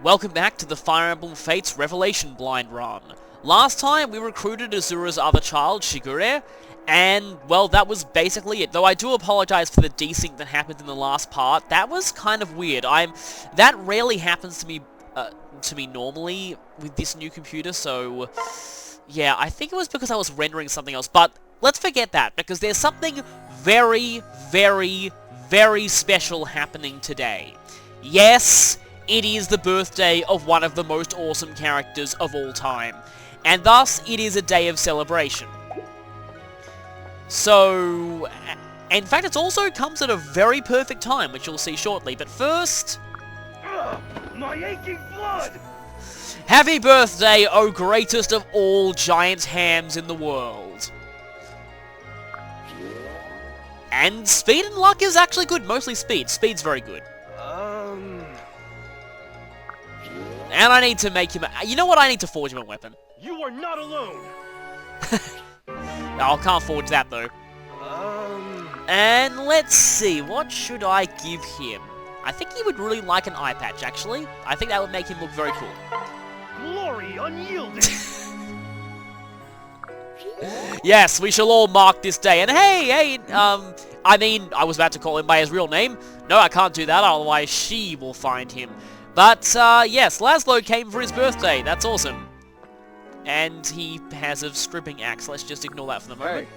Welcome back to the Fire Emblem Fates Revelation Blind Run. Last time we recruited Azura's other child, Shigure, and, well, that was basically it. Though I do apologize for the desync that happened in the last part. That was kind of weird. That rarely happens to me normally with this new computer, so yeah, I think it was because I was rendering something else. But let's forget that, because there's something very, very, very special happening today. Yes, it is the birthday of one of the most awesome characters of all time, and thus it is a day of celebration. So, in fact, it also comes at a very perfect time, which you'll see shortly, but first... My aching blood! Happy birthday, O greatest of all giant hams in the world. And speed and luck is actually good, mostly speed. Speed's very good. And I need to make him you know what? I need to forge him a weapon. You are not alone! I can't forge that, though. And let's see, what should I give him? I think he would really like an eye patch, actually. I think that would make him look very cool. Glory unyielding! Yes, we shall all mark this day. And hey, I mean, I was about to call him by his real name. No, I can't do that, otherwise she will find him. But, yes, Laszlo came for his birthday. That's awesome. And he has a stripping axe. Let's just ignore that for the moment.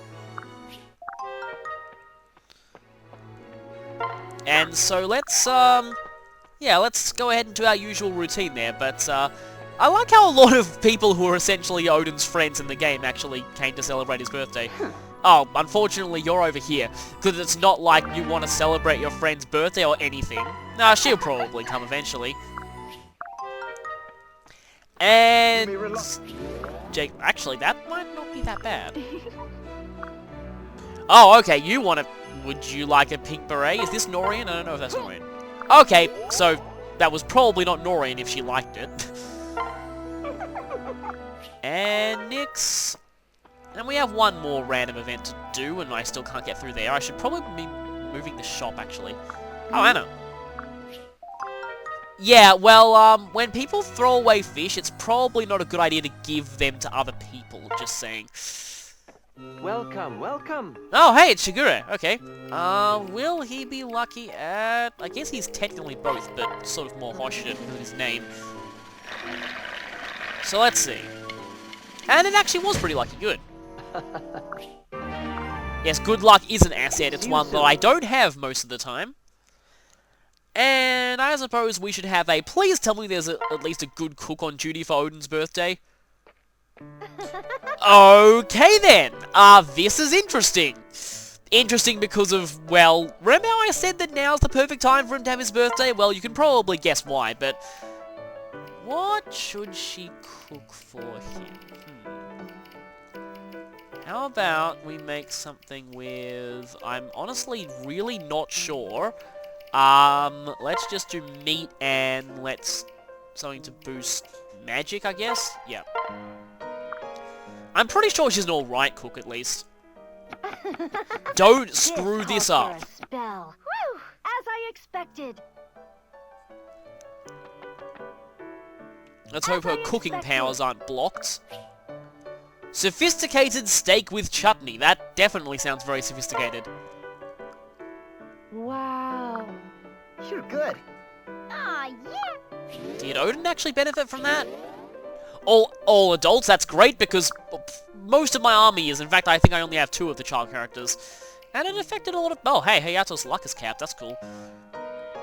And so let's, yeah, let's go ahead and do our usual routine there. But, I like how a lot of people who are essentially Odin's friends in the game actually came to celebrate his birthday. Oh, unfortunately, you're over here, because it's not like you want to celebrate your friend's birthday or anything. Nah, she'll probably come eventually. And... Jake, actually, that might not be that bad. Oh, okay, you want to... Would you like a pink beret? Is this Norian? I don't know if that's Norian. Okay, so that was probably not Norian if she liked it. And Nyx... And we have one more random event to do, and I still can't get through there. I should probably be moving the shop, actually. Oh, Anna. Yeah, well, when people throw away fish, it's probably not a good idea to give them to other people, just saying. Welcome, welcome! Oh, hey, it's Shigure. Okay. Will he be lucky at... I guess he's technically both, but sort of more horseshit because of his name. So let's see. And it actually was pretty lucky. Good. Yes, good luck is an asset. It's one that I don't have most of the time. And I suppose we should have a... Please tell me there's at least a good cook on duty for Odin's birthday. Okay then. This is interesting. Interesting because of, well... Remember how I said that now's the perfect time for him to have his birthday? Well, you can probably guess why, but... What should she cook for him? How about we make something with... I'm honestly really not sure. Let's just do meat and let's... Something to boost magic, I guess? Yeah. I'm pretty sure she's an alright cook, at least. Don't screw this up. Spell. Whew, as I expected. Let's hope her cooking powers aren't blocked. Sophisticated steak with chutney. That definitely sounds very sophisticated. Wow. You're good. Ah, yeah. Did Odin actually benefit from that? All adults, that's great, because most of my army is. In fact, I think I only have 2 of the child characters. And it affected a lot of... Oh, hey, Hayato's luck is capped. That's cool.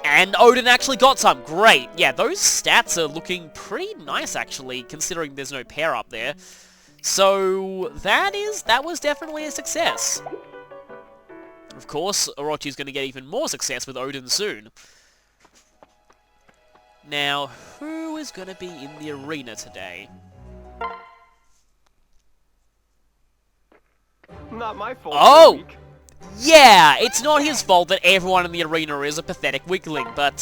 And Odin actually got some. Great. Yeah, those stats are looking pretty nice, actually, considering there's no pair up there. So, that was definitely a success. Of course, Orochi's going to get even more success with Odin soon. Now, who is going to be in the arena today? Not my fault. Oh! Yeah, it's not his fault that everyone in the arena is a pathetic weakling, but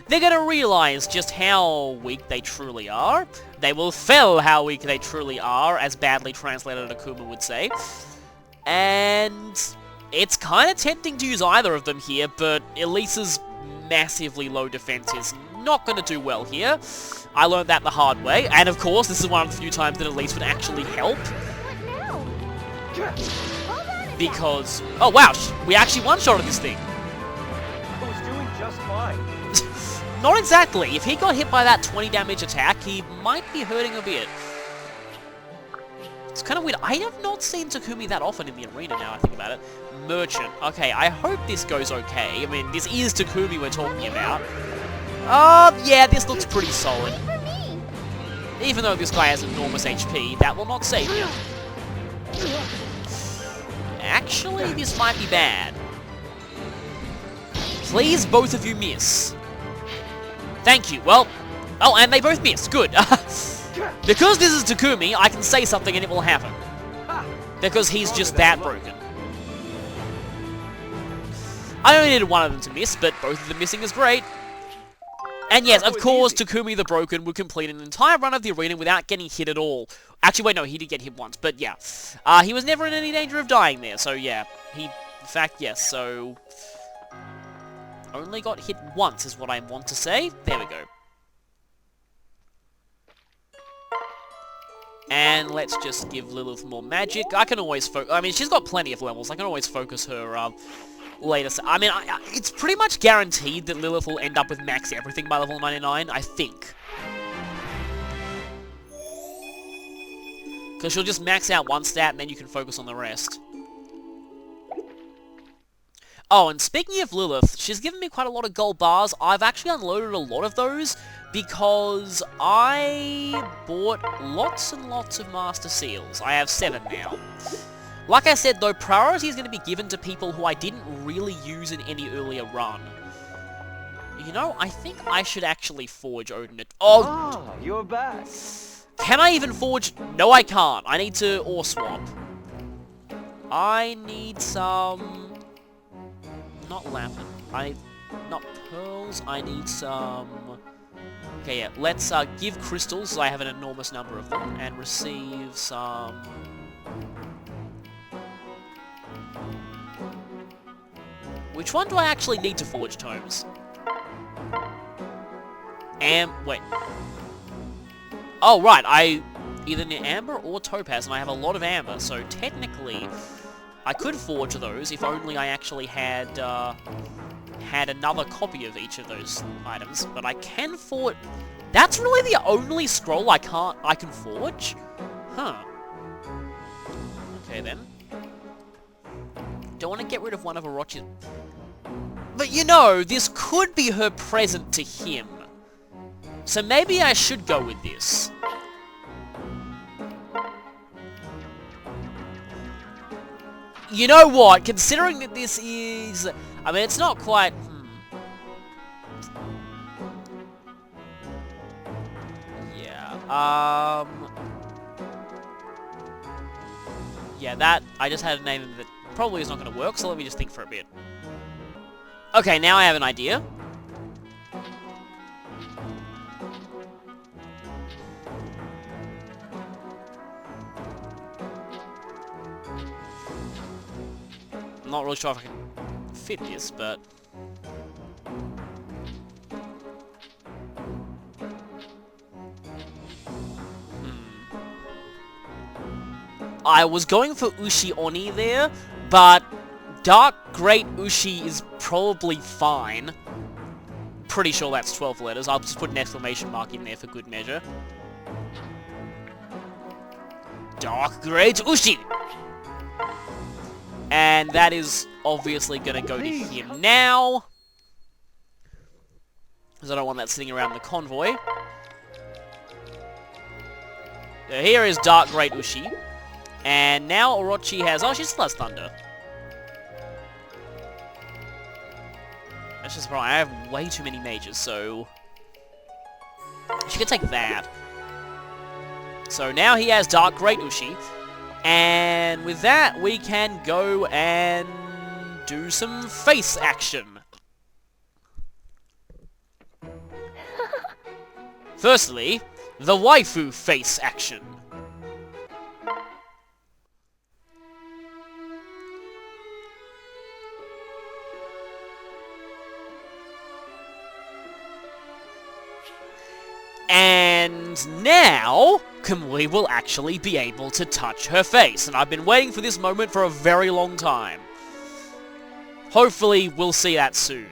they're gonna realize just how weak they truly are. They will feel how weak they truly are, as badly translated Akuma would say. And it's kind of tempting to use either of them here, but Elisa's massively low defense is not going to do well here. I learned that the hard way, and of course, this is one of the few times that Elise would actually help. What now? Hold on a sec. Because... Oh, wow, we actually one-shotted this thing. I was doing just fine. Not exactly. If he got hit by that 20 damage attack, he might be hurting a bit. It's kind of weird. I have not seen Takumi that often in the arena now I think about it. Merchant. Okay, I hope this goes okay. I mean, this is Takumi we're talking about. Yeah, this looks pretty solid. For me. Even though this guy has enormous HP, that will not save him. Actually, this might be bad. Please, both of you miss. Thank you. Well, oh, and they both missed. Good. Because this is Takumi, I can say something and it will happen. Because he's just that broken. I only needed one of them to miss, but both of them missing is great. And yes, of course, Takumi the Broken would complete an entire run of the arena without getting hit at all. Actually, wait, no, he did get hit once, but yeah. He was never in any danger of dying there, so yeah. In fact, yes, so... Only got hit once is what I want to say. There we go. And let's just give Lilith more magic. I can always focus... I mean, she's got plenty of levels. I can always focus her, later. I mean, it's pretty much guaranteed that Lilith will end up with max everything by level 99, I think. Because she'll just max out one stat and then you can focus on the rest. Oh, and speaking of Lilith, she's given me quite a lot of gold bars. I've actually unloaded a lot of those because I bought lots and lots of Master Seals. I have 7 now. Like I said, though, priority is going to be given to people who I didn't really use in any earlier run. You know, I think I should actually forge Odin. Ah, you're back. Can I even forge? No, I can't. I need to ore swap. I need some... Not lapis. Not pearls. I need some... Okay, yeah. Let's give crystals. I have an enormous number of them. And receive some... Which one do I actually need to forge tomes? Wait. Oh, right. I either need amber or topaz, and I have a lot of amber, so technically I could forge those if only I actually had had another copy of each of those items. But I can forge... That's really the only scroll I can forge? Huh. Okay, then. Don't want to get rid of one of Orochi's... But you know, this could be her present to him. So maybe I should go with this. You know what? Considering that this is... I mean, it's not quite... Yeah, Yeah, that... I just had a name that probably is not going to work, so let me just think for a bit. Okay, now I have an idea. I'm not really sure if I can fit this, but... I was going for Ushi Oni there, but Dark Great Ushi is probably fine. Pretty sure that's 12 letters. I'll just put an exclamation mark in there for good measure. Dark Great Ushi! And that is obviously going to go to him now. Because I don't want that sitting around the convoy. So here is Dark Great Ushi. And now Orochi has... Oh, she still has Thunder. That's just right. I have way too many mages, so... She can take that. So now he has Dark Great Ushi. And with that, we can go and do some face action. Firstly, the waifu face action. And now, Kamui will actually be able to touch her face. And I've been waiting for this moment for a very long time. Hopefully, we'll see that soon.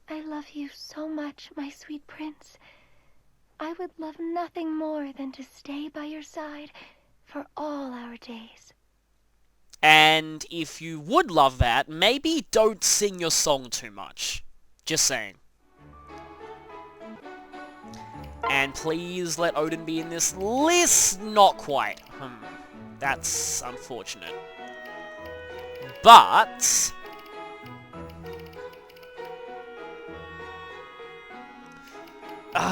I love you so much, my sweet prince. I would love nothing more than to stay by your side for all our days. And if you would love that, maybe don't sing your song too much. Just saying. And please let Odin be in this list. Not quite. That's unfortunate. But...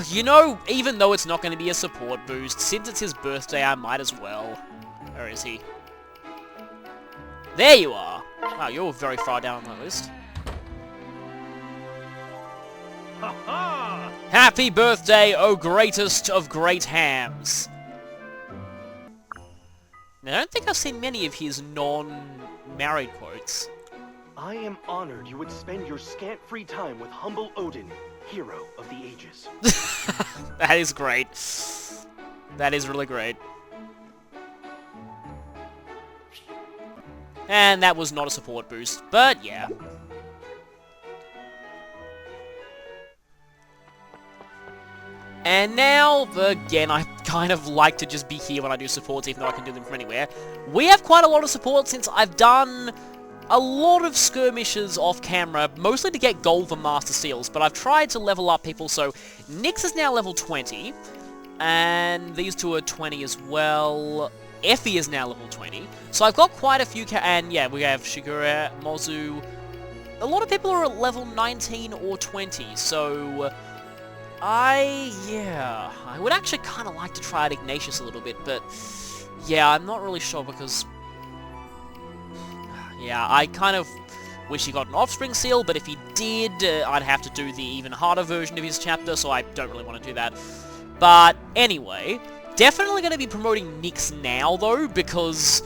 you know, even though it's not going to be a support boost, since it's his birthday, I might as well. Where is he? There you are! Wow, you're very far down on the list. Ha-ha! Happy birthday, O greatest of great hams! Now, I don't think I've seen many of his non-married quotes. I am honored you would spend your scant free time with humble Odin, hero of the ages. That is great. That is really great. And that was not a support boost, but yeah. And now, again, I kind of like to just be here when I do supports, even though I can do them from anywhere. We have quite a lot of support since I've done a lot of skirmishes off camera, mostly to get gold for Master Seals, but I've tried to level up people, so Nyx is now level 20, and these two are 20 as well. Effie is now level 20, so I've got quite a few, and yeah, we have Shigure, Mozu. A lot of people are at level 19 or 20, so I would actually kind of like to try out Ignatius a little bit, but yeah, I'm not really sure because, yeah, I kind of wish he got an Offspring Seal, but if he did, I'd have to do the even harder version of his chapter, so I don't really want to do that. But anyway, definitely going to be promoting Nyx now, though, because,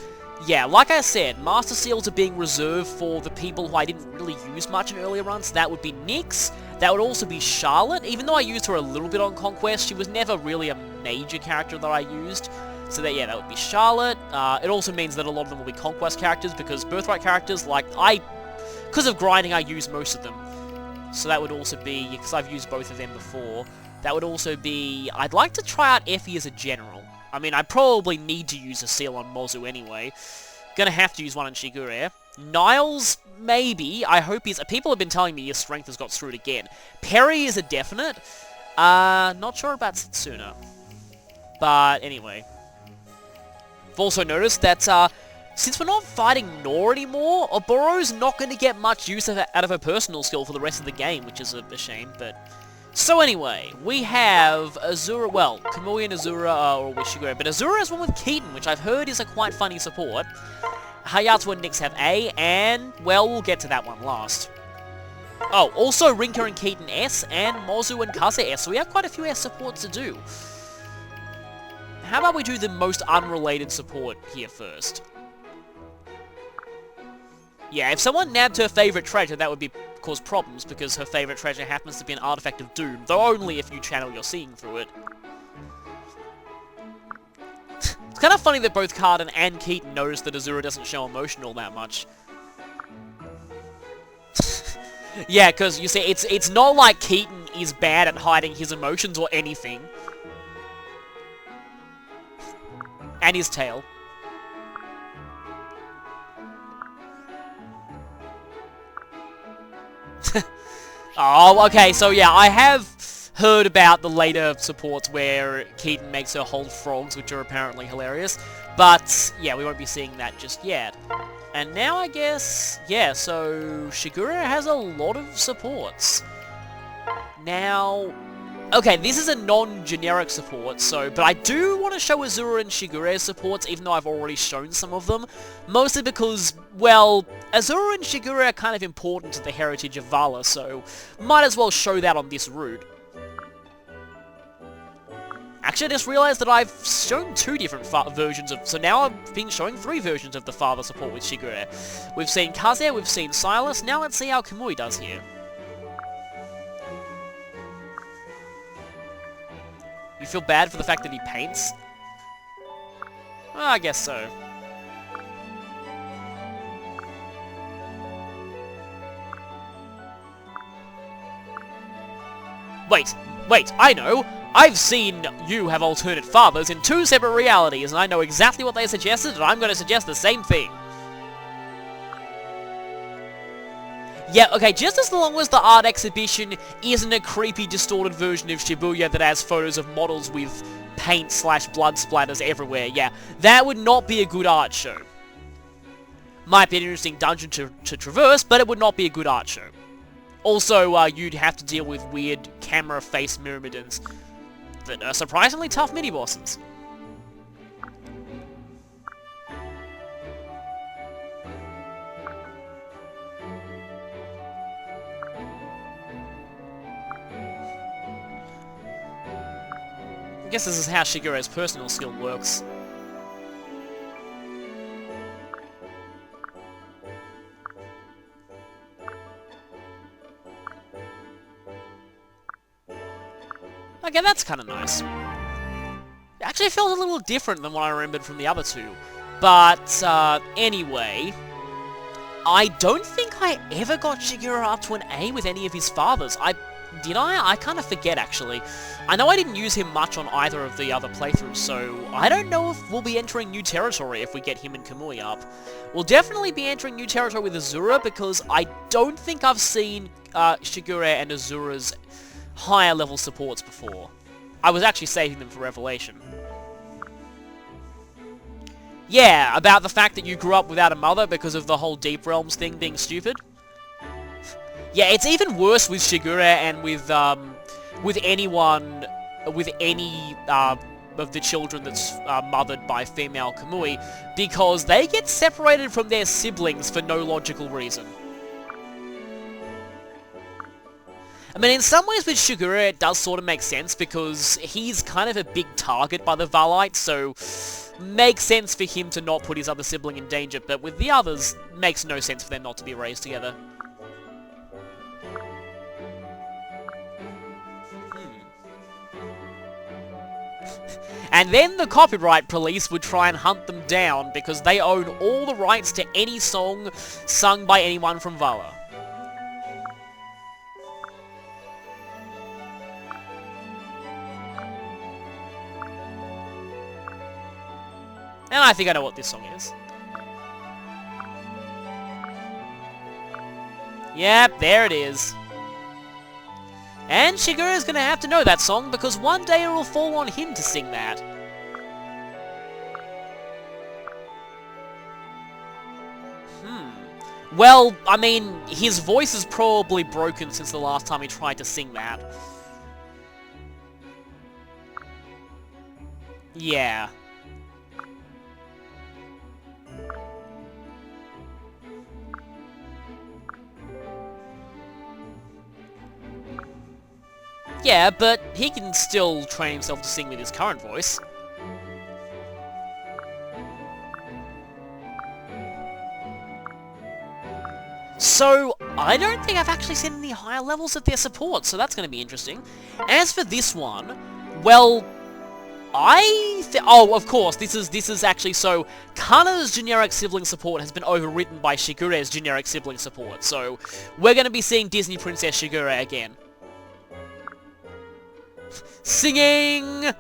yeah, like I said, Master Seals are being reserved for the people who I didn't really use much in earlier runs. That would be Nyx. That would also be Charlotte. Even though I used her a little bit on Conquest, she was never really a major character that I used. So that, yeah, that would be Charlotte. It also means that a lot of them will be Conquest characters, because Birthright characters, like, because of grinding, I use most of them. So that would also be, because I've used both of them before, that would also be, I'd like to try out Effie as a general. I mean, I probably need to use a seal on Mozu anyway. Gonna have to use one on Shigure. Niles, maybe. I hope he's... People have been telling me his strength has got screwed again. Perry is a definite. Not sure about Setsuna. But anyway. I've also noticed that, since we're not fighting Nor anymore, Oboro's not going to get much use out of her personal skill for the rest of the game, which is a shame, but... So anyway, we have Azura, well, Kamui and Azura are with Shigure, but Azura has one with Keaton, which I've heard is a quite funny support. Hayato and Nyx have A, and, well, we'll get to that one last. Oh, also Rinka and Keaton S, and Mozu and Kaze S, so we have quite a few S supports to do. How about we do the most unrelated support here first? Yeah, if someone nabbed her favourite treasure, that would cause problems, because her favourite treasure happens to be an artifact of doom, though only if you channel your seeing through it. It's kind of funny that both Carden and Keaton noticed that Azura doesn't show emotion all that much. Yeah, because you see, it's not like Keaton is bad at hiding his emotions or anything. And his tail. Oh, okay, so yeah, I have heard about the later supports where Keaton makes her hold frogs, which are apparently hilarious. But, yeah, we won't be seeing that just yet. And now I guess, yeah, so Shigure has a lot of supports. Now, okay, this is a non-generic support, so, but I do want to show Azura and Shigure's supports, even though I've already shown some of them. Mostly because, well, Azura and Shigure are kind of important to the heritage of Vala, so might as well show that on this route. Actually, I just realized that I've shown two different versions of... So now I've been showing three versions of the father support with Shigure. We've seen Kaze, we've seen Silas, now let's see how Kamui does here. feel bad for the fact that he paints? Well, I guess so. Wait, I know! I've seen you have alternate fathers in 2 separate realities, and I know exactly what they suggested, and I'm going to suggest the same thing. Yeah, okay, just as long as the art exhibition isn't a creepy, distorted version of Shibuya that has photos of models with paint/blood splatters everywhere, yeah, that would not be a good art show. Might be an interesting dungeon to traverse, but it would not be a good art show. Also, you'd have to deal with weird camera-face myrmidons that are surprisingly tough mini-bosses. I guess this is how Shigure's personal skill works. Okay, that's kind of nice. It actually felt a little different than what I remembered from the other 2. But, anyway... I don't think I ever got Shigure up to an A with any of his fathers. Did I? I kind of forget, actually. I know I didn't use him much on either of the other playthroughs, so I don't know if we'll be entering new territory if we get him and Kamui up. We'll definitely be entering new territory with Azura, because I don't think I've seen Shigure and Azura's higher level supports before. I was actually saving them for Revelation. Yeah, about the fact that you grew up without a mother because of the whole Deep Realms thing being stupid. Yeah, it's even worse with Shigure and with anyone, with any of the children that's mothered by female Kamui, because they get separated from their siblings for no logical reason. I mean, in some ways with Shigure it does sort of make sense, because he's kind of a big target by the Valite, so makes sense for him to not put his other sibling in danger, but with the others, makes no sense for them not to be raised together. And then the copyright police would try and hunt them down, because they own all the rights to any song sung by anyone from Vala. And I think I know what this song is. Yep, there it is. And Shigure is going to have to know that song, because one day it will fall on him to sing that. Well, I mean, his voice is probably broken since the last time he tried to sing that. Yeah. Yeah, but he can still train himself to sing with his current voice. So, I don't think I've actually seen any higher levels of their support, so that's going to be interesting. As for this one, well, oh, of course, this is actually so, Kana's generic sibling support has been overwritten by Shigure's generic sibling support, so we're going to be seeing Disney Princess Shigure again. Singing!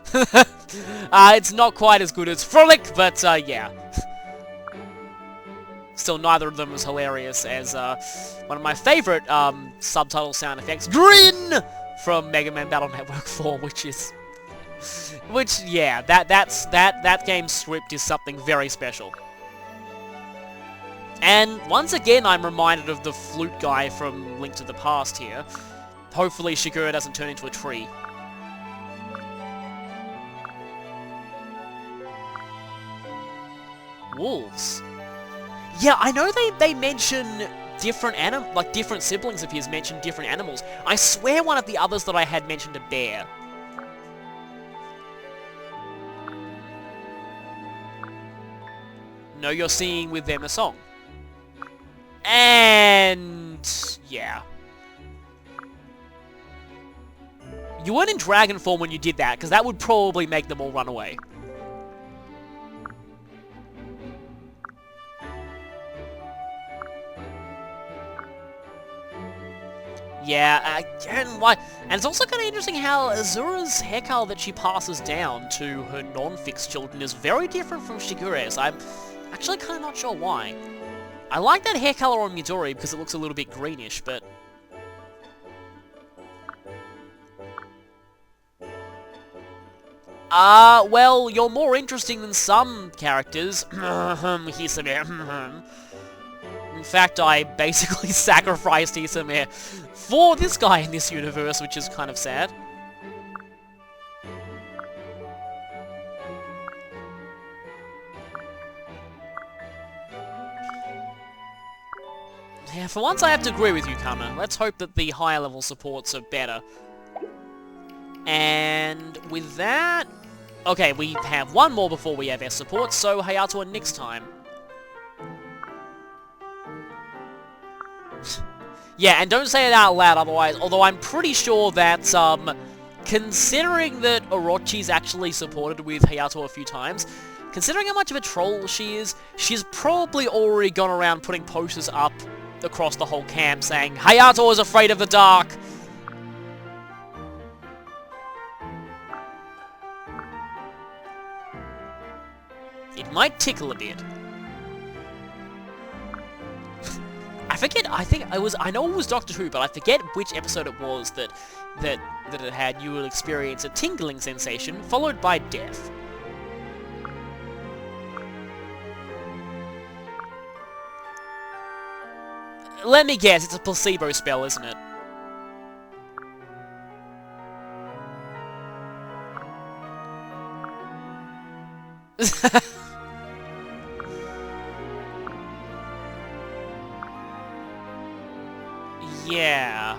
It's not quite as good as Frolic, but yeah. Still, neither of them is hilarious as one of my favorite subtitle sound effects, Grin! From Mega Man Battle Network 4, which, yeah, that game's script is something very special. And once again, I'm reminded of the flute guy from Link to the Past here. Hopefully Shigure doesn't turn into a tree. Wolves. Yeah, I know they mention different different siblings of his mention different animals. I swear one of the others that I had mentioned a bear. No, you're singing with them a song. And yeah. You weren't in dragon form when you did that, because that would probably make them all run away. Yeah, again, why? And it's also kind of interesting how Azura's hair color that she passes down to her non-fixed children is very different from Shigure's. I'm actually kind of not sure why. I like that hair color on Midori because it looks a little bit greenish, but... well, you're more interesting than some characters. Hisame. In fact, I basically sacrificed Hisame for this guy in this universe, which is kind of sad. Yeah, for once I have to agree with you, Kana. Let's hope that the higher level supports are better. And with that... Okay, we have one more before we have S support, so Hayato next time. Yeah, and don't say it out loud otherwise, although I'm pretty sure that, considering that Orochi's actually supported with Hayato a few times, considering how much of a troll she is, she's probably already gone around putting posters up across the whole camp saying, Hayato is afraid of the dark! It might tickle a bit. I know it was Doctor Who, but I forget which episode it was that it had you will experience a tingling sensation, followed by death. Let me guess, it's a placebo spell, isn't it? Yeah.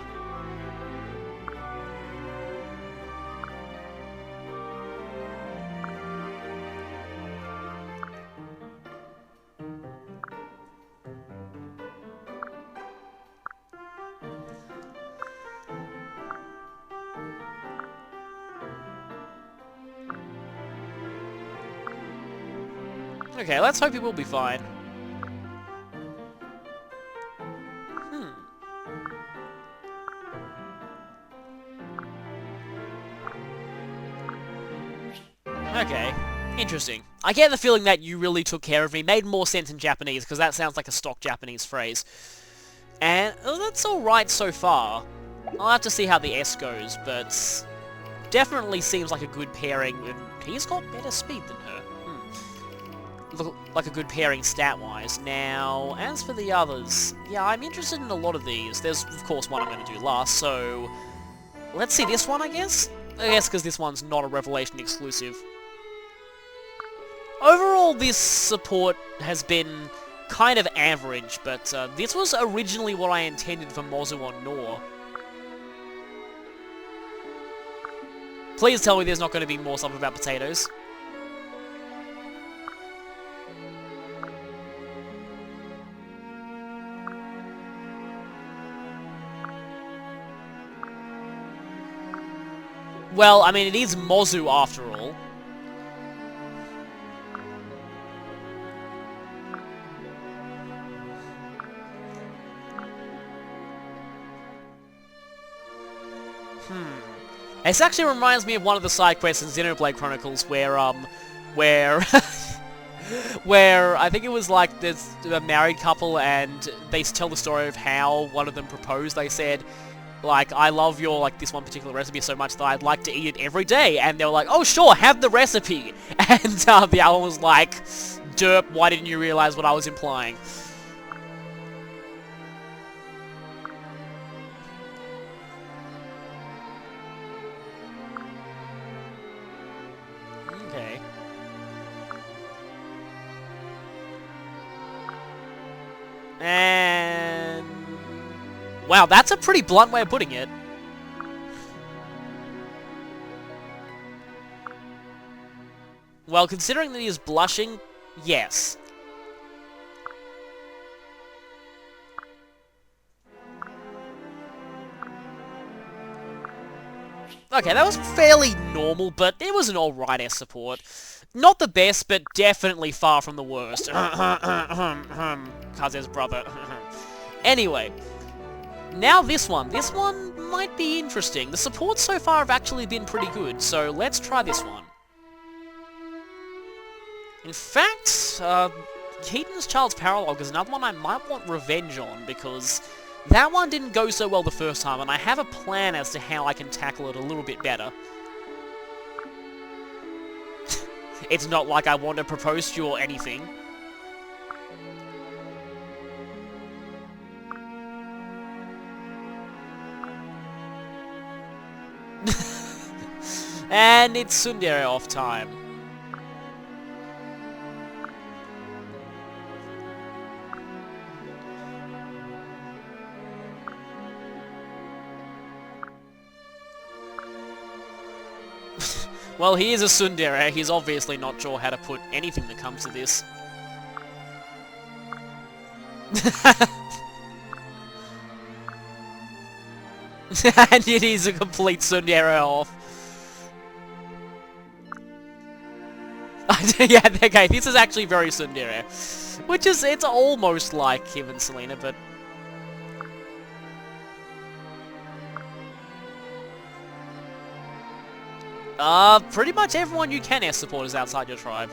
Okay, let's hope he will be fine. Okay, interesting. I get the feeling that you really took care of me. Made more sense in Japanese, because that sounds like a stock Japanese phrase. And that's alright so far. I'll have to see how the S goes, but definitely seems like a good pairing, and he's got better speed than her. Look like a good pairing stat-wise. Now, as for the others, yeah, I'm interested in a lot of these. There's, of course, one I'm going to do last, so... Let's see this one, I guess? I guess because this one's not a Revelation exclusive. Overall, this support has been kind of average, but this was originally what I intended for Mozu on Nor. Please tell me there's not going to be more stuff about potatoes. Well, I mean, it is Mozu after all. This actually reminds me of one of the side quests in Xenoblade Chronicles where where I think it was like there's a married couple and they tell the story of how one of them proposed. They said, like, I love your, like, this one particular recipe so much that I'd like to eat it every day. And they were like, oh, sure, have the recipe. And the other one was like, derp, why didn't you realize what I was implying? Okay. And... wow, that's a pretty blunt way of putting it. Well, considering that he is blushing, yes. Okay, that was fairly normal, but it was an alright S support. Not the best, but definitely far from the worst. Kaze's brother. Anyway, now this one. This one might be interesting. The supports so far have actually been pretty good, so let's try this one. In fact, Keaton's Child's Paralog is another one I might want revenge on, because that one didn't go so well the first time, and I have a plan as to how I can tackle it a little bit better. It's not like I want to propose to you or anything. And it's Tsundere off time. Well, he is a tsundere. He's obviously not sure how to put anything that comes to this. And it is a complete tsundere off. Yeah, okay, this is actually very tsundere. Which is, it's almost like him and Selena, but... pretty much everyone you can S support is outside your tribe.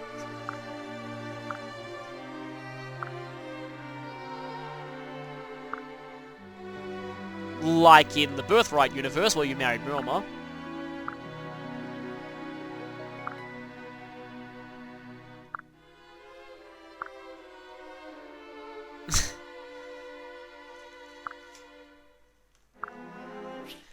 Like in the Birthright universe where you married Muroma.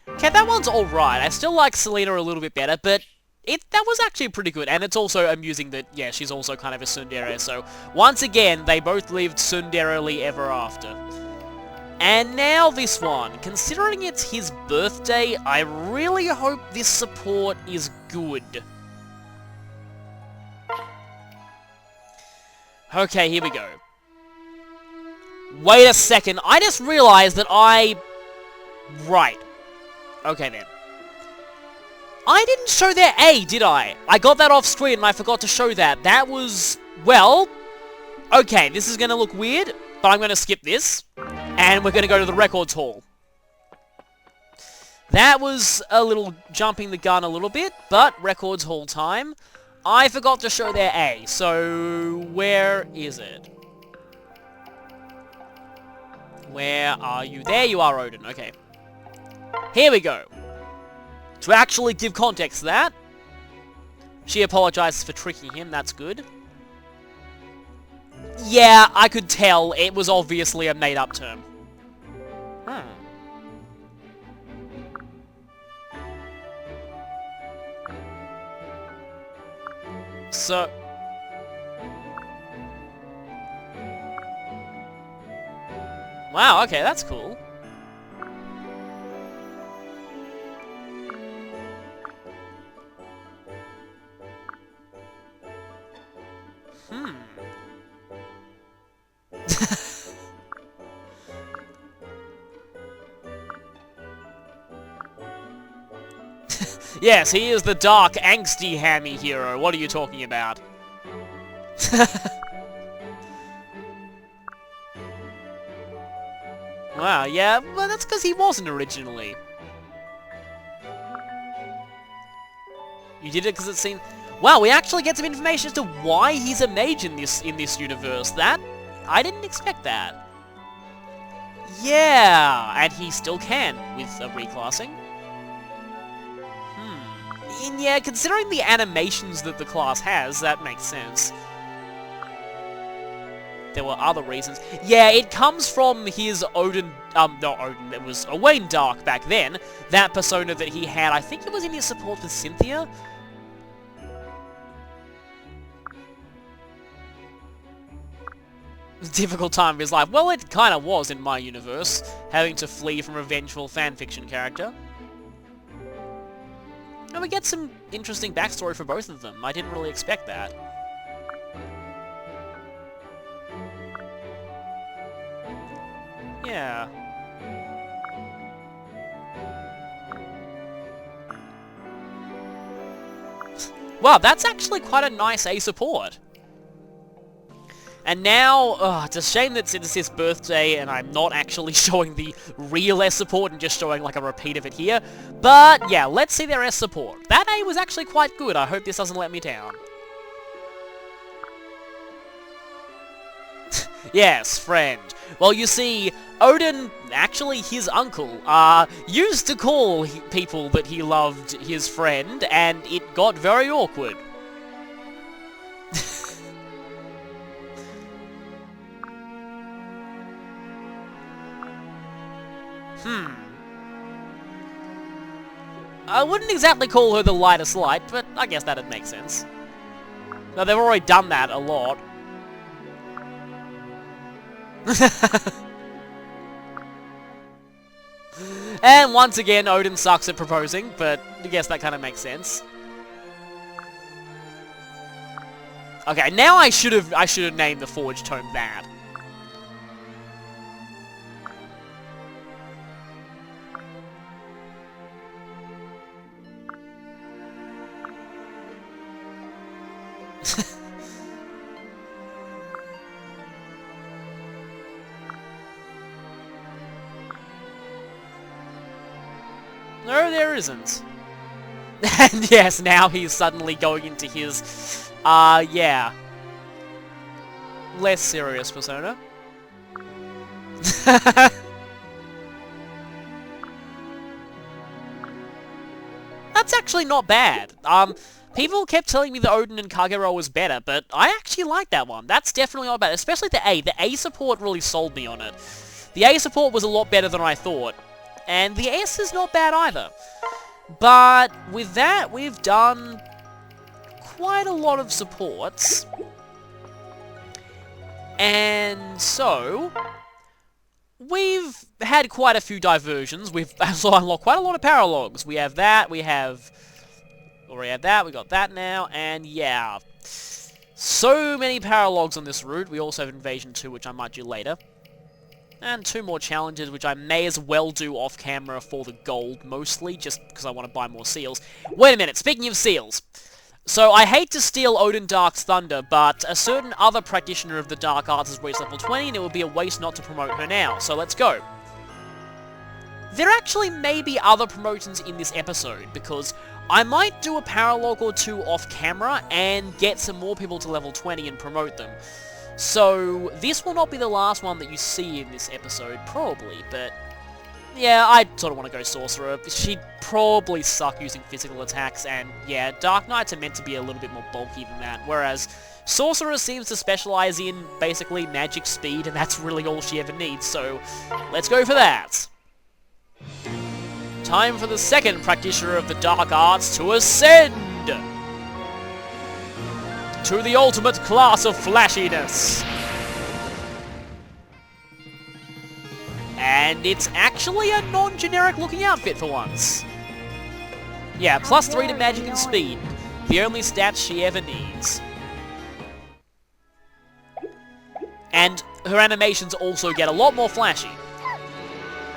Okay, that one's alright. I still like Selena a little bit better, but that was actually pretty good. And it's also amusing that, yeah, she's also kind of a tsundere, so once again, they both lived tsunderely ever after. And now this one. Considering it's his birthday, I really hope this support is good. Okay, here we go. Wait a second, I just realized that Right. Okay then. I didn't show their A, did I? I got that off screen and I forgot to show that. That was... well... okay, this is gonna look weird, but I'm gonna skip this. And we're gonna go to the records hall. That was a little jumping the gun a little bit, but records hall time. I forgot to show their A, so... where is it? Where are you? There you are, Odin. Okay. Here we go. To actually give context to that, she apologizes for tricking him, that's good. Yeah, I could tell it was obviously a made-up term. So... wow, okay, that's cool. Yes, he is the dark, angsty hammy hero. What are you talking about? Wow, yeah, well that's because he wasn't originally. You did it because it seemed... wow, we actually get some information as to why he's a mage in this universe. That... I didn't expect that. Yeah, and he still can with a reclassing. And yeah, considering the animations that the class has, that makes sense. There were other reasons. Yeah, it comes from his Odin, not Odin, it was Owain Dark back then. That persona that he had, I think it was in his support with Cynthia. Difficult time of his life. Well, it kind of was in my universe, having to flee from a vengeful fanfiction character. And we get some interesting backstory for both of them. I didn't really expect that. Yeah. Wow, that's actually quite a nice A support. And now, it's a shame that it's his birthday and I'm not actually showing the real S support and just showing like a repeat of it here. But yeah, let's see their S support. That A was actually quite good. I hope this doesn't let me down. Yes, friend. Well, you see, Odin, actually his uncle, used to call people that he loved his friend, and it got very awkward. I wouldn't exactly call her the lightest light, but I guess that'd make sense. Now, they've already done that a lot. And once again, Odin sucks at proposing, but I guess that kind of makes sense. Okay, now I should have named the Forge Tome that. No, there isn't. And yes, now he's suddenly going into his, yeah, less serious persona. That's actually not bad. People kept telling me that Odin and Kagero was better, but I actually like that one. That's definitely not bad, especially the A. The A support really sold me on it. The A support was a lot better than I thought. And the S is not bad either. But with that, we've done quite a lot of supports. And so, we've had quite a few diversions. We've also unlocked quite a lot of paralogs. We have that, we have... already had that, we got that now, and yeah. So many paralogs on this route. We also have Invasion 2, which I might do later. And 2 more challenges, which I may as well do off-camera for the gold, mostly, just because I want to buy more seals. Wait a minute, speaking of seals. So, I hate to steal Odin Dark's thunder, but a certain other practitioner of the Dark Arts has reached level 20, and it would be a waste not to promote her now, so let's go. There actually may be other promotions in this episode, because I might do a paralog or 2 off-camera, and get some more people to level 20 and promote them. So, this will not be the last one that you see in this episode, probably, but... yeah, I sort of want to go Sorcerer. She'd probably suck using physical attacks, and yeah, Dark Knights are meant to be a little bit more bulky than that, whereas Sorcerer seems to specialize in, basically, magic speed, and that's really all she ever needs, so let's go for that! Time for the second practitioner of the Dark Arts to ascend! To the ultimate class of flashiness! And it's actually a non-generic looking outfit for once. Yeah, plus 3 to magic and speed. The only stats she ever needs. And her animations also get a lot more flashy.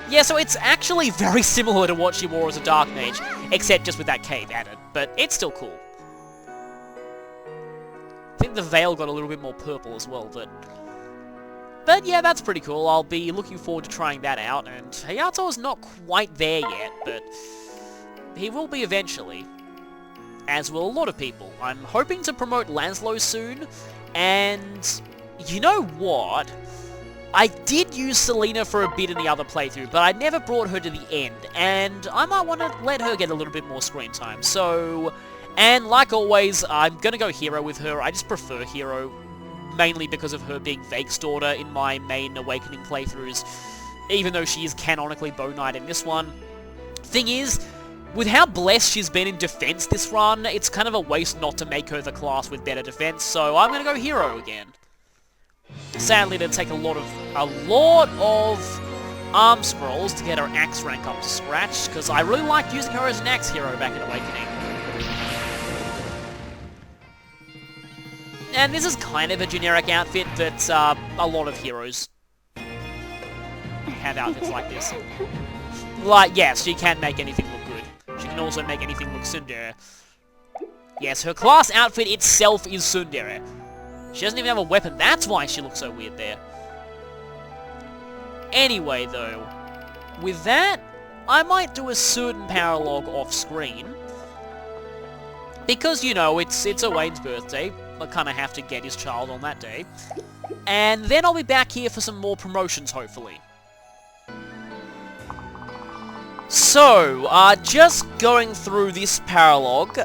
Yeah, so it's actually very similar to what she wore as a Dark Mage, except just with that cape added, but it's still cool. I think the veil got a little bit more purple as well, but yeah, that's pretty cool. I'll be looking forward to trying that out, and Hayato's not quite there yet, but he will be eventually. As will a lot of people. I'm hoping to promote Laszlo soon, and you know what? I did use Selena for a bit in the other playthrough, but I never brought her to the end, and I might want to let her get a little bit more screen time, so... and like always, I'm gonna go Hero with her. I just prefer Hero, mainly because of her being Vake's daughter in my main Awakening playthroughs, even though she is canonically Bow Knight in this one. Thing is, with how blessed she's been in defense this run, it's kind of a waste not to make her the class with better defense, so I'm gonna go Hero again. Sadly, it'd take a lot of arm scrolls to get her axe rank up to scratch, because I really liked using her as an axe hero back in Awakening. And this is kind of a generic outfit that a lot of heroes have outfits like this. Like, yes, she can make anything look good. She can also make anything look tsundere. Yes, her class outfit itself is tsundere. She doesn't even have a weapon. That's why she looks so weird there. Anyway, though, with that, I might do a certain Paralog off-screen. Because, you know, it's Owain's birthday. I kind of have to get his child on that day. And then I'll be back here for some more promotions, hopefully. So, just going through this Paralog.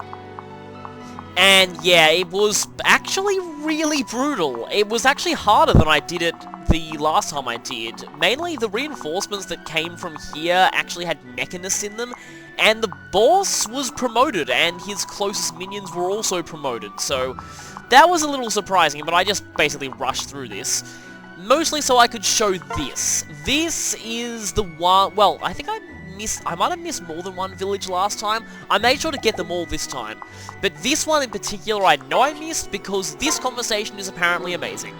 And yeah, it was actually really brutal. It was actually harder than I did it the last time I did. Mainly the reinforcements that came from here actually had mechanists in them, and the boss was promoted, and his closest minions were also promoted, so that was a little surprising, but I just basically rushed through this. Mostly so I could show this. This is the one, well, I think I might have missed more than one village last time. I made sure to get them all this time. But this one in particular I know I missed because this conversation is apparently amazing.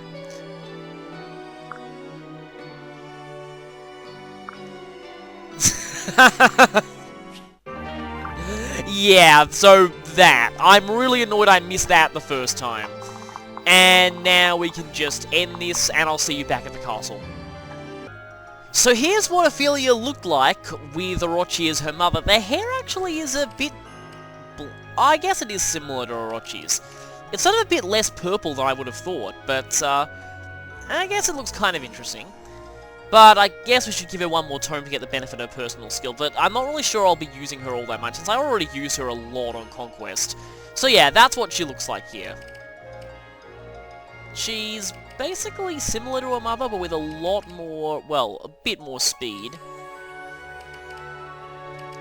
Yeah, so that. I'm really annoyed I missed that the first time. And now we can just end this, and I'll see you back at the castle. So here's what Ophelia looked like with Orochi as her mother. Their hair actually is a bit... I guess it is similar to Orochi's. It's sort of a bit less purple than I would have thought, but I guess it looks kind of interesting. But I guess we should give her one more tome to get the benefit of her personal skill, but I'm not really sure I'll be using her all that much, since I already use her a lot on Conquest. So yeah, that's what she looks like here. She's basically similar to her mother, but with a lot more, well, a bit more speed.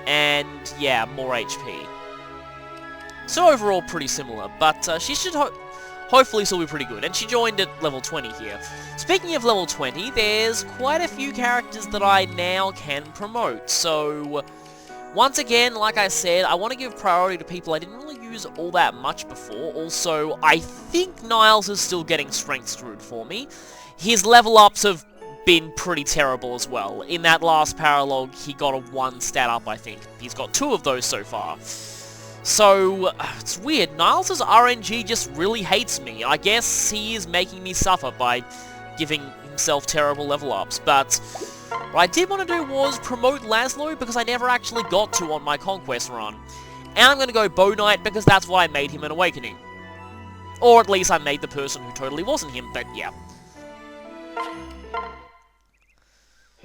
And yeah, more HP. So overall pretty similar, but she should hopefully still be pretty good, and she joined at level 20 here. Speaking of level 20, there's quite a few characters that I now can promote, so once again, like I said, I want to give priority to people I didn't really use all that much before. Also, I think Niles is still getting strength screwed for me. His level ups have been pretty terrible as well. In that last Paralog, he got a 1 stat up, I think. He's got 2 of those so far. So, it's weird, Niles' RNG just really hates me. I guess he is making me suffer by giving himself terrible level ups, but what I did want to do was promote Laszlo because I never actually got to on my Conquest run. And I'm going to go Bow Knight because that's why I made him an Awakening. Or at least I made the person who totally wasn't him, but yeah.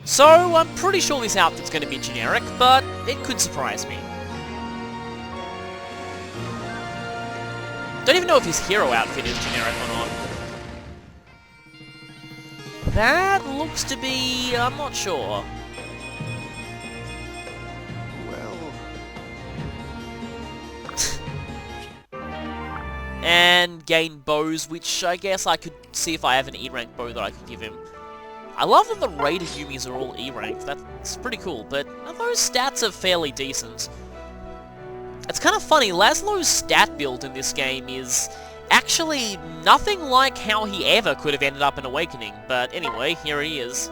So, I'm pretty sure this outfit's going to be generic, but it could surprise me. Don't even know if his hero outfit is generic or not. That looks to be... I'm not sure. Well... And gain bows, which I guess I could see if I have an E-rank bow that I could give him. I love that the Raider Yumis are all E-ranked. That's pretty cool, but those stats are fairly decent. It's kind of funny, Laszlo's stat build in this game is actually nothing like how he ever could have ended up in Awakening, but anyway, here he is.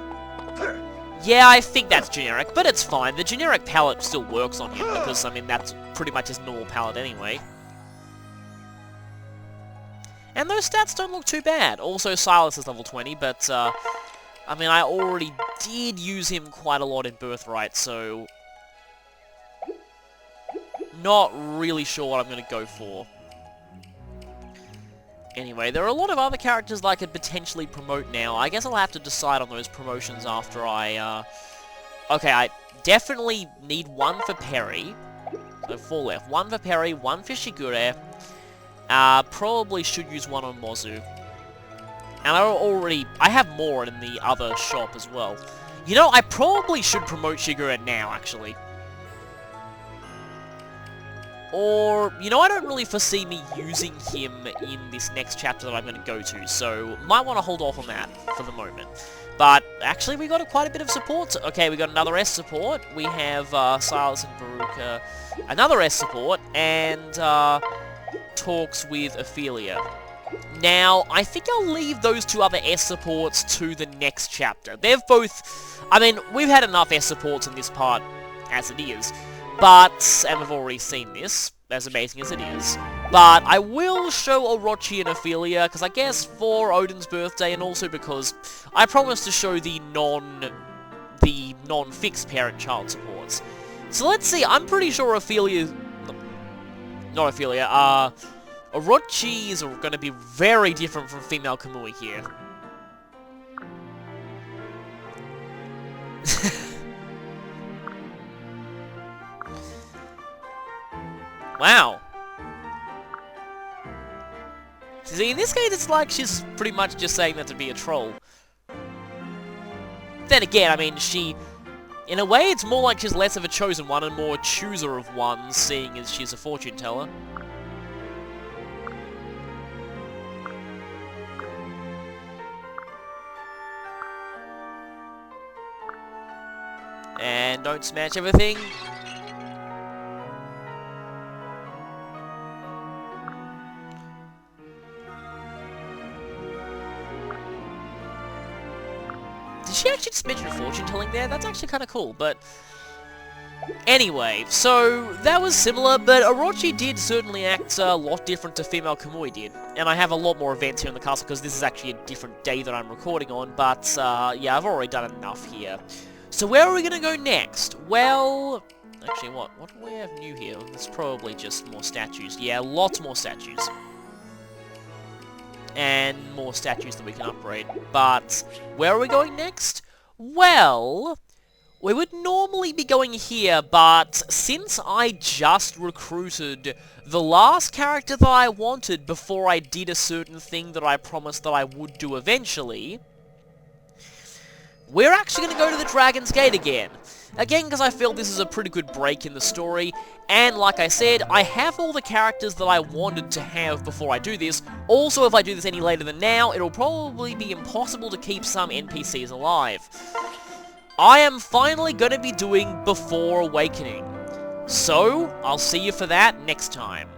Yeah, I think that's generic, but it's fine. The generic palette still works on him, because, I mean, that's pretty much his normal palette anyway. And those stats don't look too bad. Also, Silas is level 20, but, I mean, I already did use him quite a lot in Birthright, so... not really sure what I'm going to go for. Anyway, there are a lot of other characters that I could potentially promote now. I guess I'll have to decide on those promotions after I, Okay, I definitely need 1 for Perry. So 4 left. 1 for Perry, 1 for Shigure. Probably should use 1 on Mozu. And I have more in the other shop as well. You know, I probably should promote Shigure now, actually. Or, you know, I don't really foresee me using him in this next chapter that I'm going to go to, so might want to hold off on that for the moment. But, actually, we got quite a bit of support. Okay, we got another S support. We have Silas and Baruka, another S support, and talks with Ophelia. Now, I think I'll leave those 2 other S supports to the next chapter. They've both... I mean, we've had enough S supports in this part as it is. But, and we've already seen this, as amazing as it is, But I will show Orochi and Ophelia, because I guess for Odin's birthday, and also because I promised to show the non-fixed parent-child supports. So let's see, I'm pretty sure not Ophelia, Orochis are going to be very different from female Kamui here. Wow. See, in this case, it's like she's pretty much just saying that to be a troll. Then again, I mean, in a way, it's more like she's less of a chosen one and more a chooser of one, seeing as she's a fortune teller. And don't smash everything. Did she actually just mention fortune telling there? That's actually kind of cool, but... Anyway, so that was similar, but Orochi did certainly act a lot different to female Kamui did. And I have a lot more events here in the castle, because this is actually a different day that I'm recording on, but yeah, I've already done enough here. So where are we going to go next? Well... Actually, what do we have new here? It's probably just more statues. Yeah, lots more statues. And more statues that we can upgrade. But where are we going next? Well, we would normally be going here, but since I just recruited the last character that I wanted before I did a certain thing that I promised that I would do eventually, we're actually going to go to the Dragon's Gate again. Again, because I feel this is a pretty good break in the story, and like I said, I have all the characters that I wanted to have before I do this. Also, if I do this any later than now, it'll probably be impossible to keep some NPCs alive. I am finally going to be doing Before Awakening. So, I'll see you for that next time.